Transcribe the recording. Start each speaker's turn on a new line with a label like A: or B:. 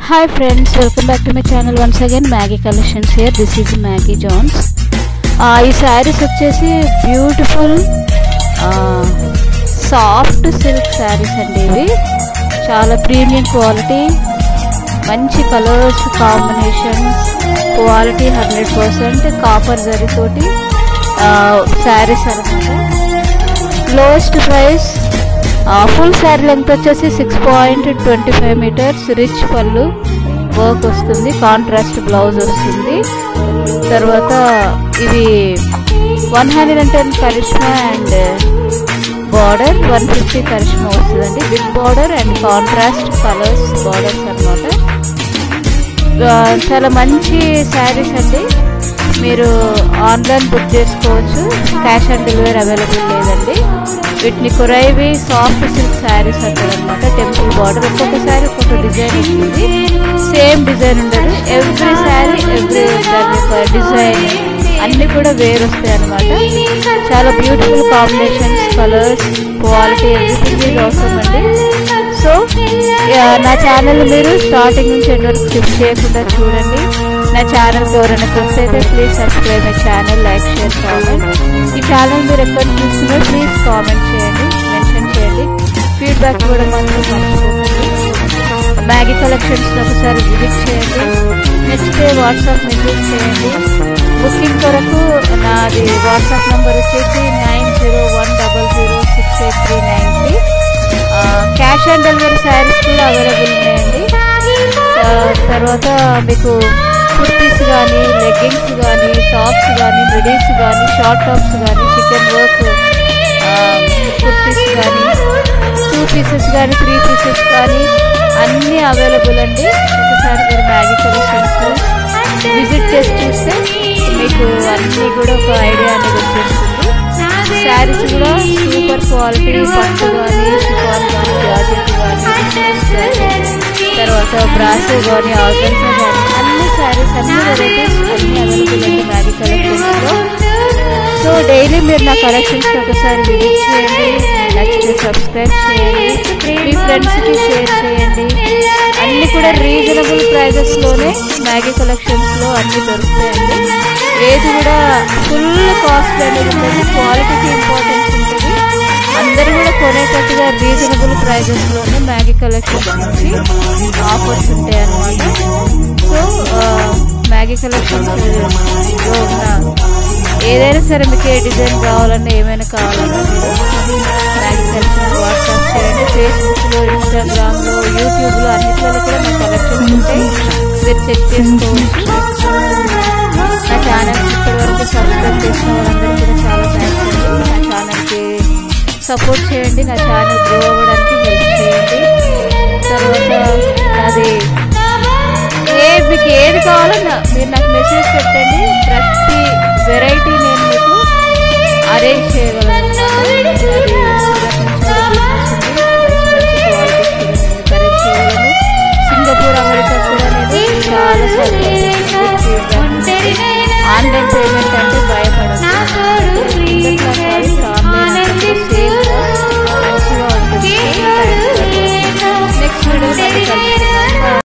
A: Hi friends, welcome back to my channel once again. Maggie collections here. This is Maggie Jones. ఈ sarees వచ్చేసి beautiful soft silk sarees అండి. ఇవి చాలా premium quality, మంచి colours combinations, quality 100% copper zari తోటి sarees అన్నమాట. Lowest price. Full sari length వచ్చేసి 6.25 metres. Rich పళ్ళు వర్క్ వస్తుంది, కాంట్రాస్ట్ బ్లౌజ్ వస్తుంది. తర్వాత ఇవి 110 కరిష్మా అండ్ బార్డర్, 150 కరిష్మా వస్తుందండి. Big border and contrast colours borders అన్నమాట. చాలా మంచి శారీస్ అండి. మీరు ఆన్లైన్ బుక్ చేసుకోవచ్చు, క్యాష్ ఆన్ డెలివరీ అవైలబుల్ లేదండి. వీటిని కురైవి సాఫ్ట్ సిల్క్ శారీస్ అంటారనమాట. టెంపుల్ బార్డర్, ఒక్కొక్కసారి ఒక్కొక్క డిజైన్ ఉంటుంది, సేమ్ డిజైన్ ఉండదు. ఎవ్రీ శారీ ఎవ్రీ దాని యొక్క డిజైన్ అన్నీ కూడా వేరు వస్తాయి అన్నమాట. చాలా beautiful combinations, colours, quality, everything is అవసరం అండి. సో నా ఛానల్ మీరు స్టార్టింగ్ నుంచి ఎండ్ వరకు స్కిప్ చేయకుండా చూడండి. నా ఛానల్కి ఎవరైనా కొత్త అయితే please subscribe my channel, like, share, comment. ఈ ఛానల్ మీరు ఎక్కడ చూస్తున్నారో ప్లీజ్ కామెంట్ చేయండి, మెన్షన్ చేయండి. ఫీడ్బ్యాక్ కూడా మాత్రం మర్చిపోకండి. మ్యాగీ కలెక్షన్స్ని ఒకసారి విజిట్ చేయండి, నెక్స్ట్ వాట్సాప్ మెసేజ్ చేయండి. బుకింగ్ కొరకు నాది వాట్సాప్ నెంబర్ వచ్చేసి 9010068393. క్యాష్ ఆన్ డెలివరీ శారీస్ కూడా అవైలబుల్ ఉన్నాయండి. తర్వాత మీకు కుర్తీస్ కానీ, లెగ్గింగ్స్ కానీ, టాప్స్ కానీ, మిడీస్ కానీ, షార్ట్ టాప్స్ కానీ, చికెన్ వర్క్ కుర్తీస్ కానీ, 2 పీసెస్ కానీ, 3 పీసెస్ కానీ అన్నీ అవైలబుల్ అండి. ఒకసారి మీరు మ్యాగీ కలెక్షన్స్ విజిట్ చేసి చూస్తే మీకు అన్నీ కూడా ఒక ఐడియా అనేది వచ్చేస్తుంది. శారీస్ కూడా సూపర్ క్వాలిటీ, పట్టు కానీ, షిఫాన్ కానీ, జాకెట్ కానీ, బిజినెస్ కానీ, తర్వాత బ్రాసో కానీ, ఆర్గన్సా కానీ అన్ని శారీస్, అన్ని వెరైటీస్ అన్నీ అవైలబుల్ అండి మ్యాగీ కలెక్షన్స్లో. సో డైలీ మీరు నా కలెక్షన్స్ ఒకసారి విజిట్ చేయండి, నచ్చితే సబ్స్క్రైబ్ చేయండి, మీ ఫ్రెండ్స్కి షేర్ చేయండి. అన్నీ కూడా రీజనబుల్ ప్రైజెస్లోనే మ్యాగీ కలెక్షన్స్లో అన్నీ దొరుకుతాయండి. ఏది కూడా ఫుల్ కాస్ట్ అనేది ఉంటుంది, క్వాలిటీకి ఇంపార్టెన్స్ ఉంటుంది. అందరూ కూడా కొనేటట్టుగా రీజనబుల్ ప్రైజెస్లోనే మ్యాగీ కలెక్షన్స్ నుంచి ఆఫర్స్ ఉంటాయి అన్నమాట. సో మ్యాగీ కలెక్షన్స్ ఉన్న ఏదైనా సరే మీకు ఏ డిజైన్ కావాలన్నా, ఏమైనా కావాలన్నా మీరు మ్యాగీ కలెక్షన్స్ వాట్సాప్ చేయండి. ఫేస్బుక్లో, ఇన్స్టాగ్రామ్లో, యూట్యూబ్లో అన్నిట్లో కూడా మా కలెక్షన్స్ ఉంటాయి, మీరు చెక్ చేసుకోవచ్చు. నా ఛానల్ ఇప్పటివరకు సబ్స్క్రైబ్ చేసిన వాళ్ళందరూ కూడా చాలా థ్యాంక్స్ అండి. నా ఛానల్కి సపోర్ట్ చేయండి, నా ఛానల్ గ్రో అవ్వడానికి హెల్ప్ చేయండి. తర్వాత అది మీకు ఏది కావాలన్నా మీరు నాకు మెసేజ్ పెట్టండి, ప్రతి వెరైటీ నేను మీకు అరేంజ్ చేయగలను.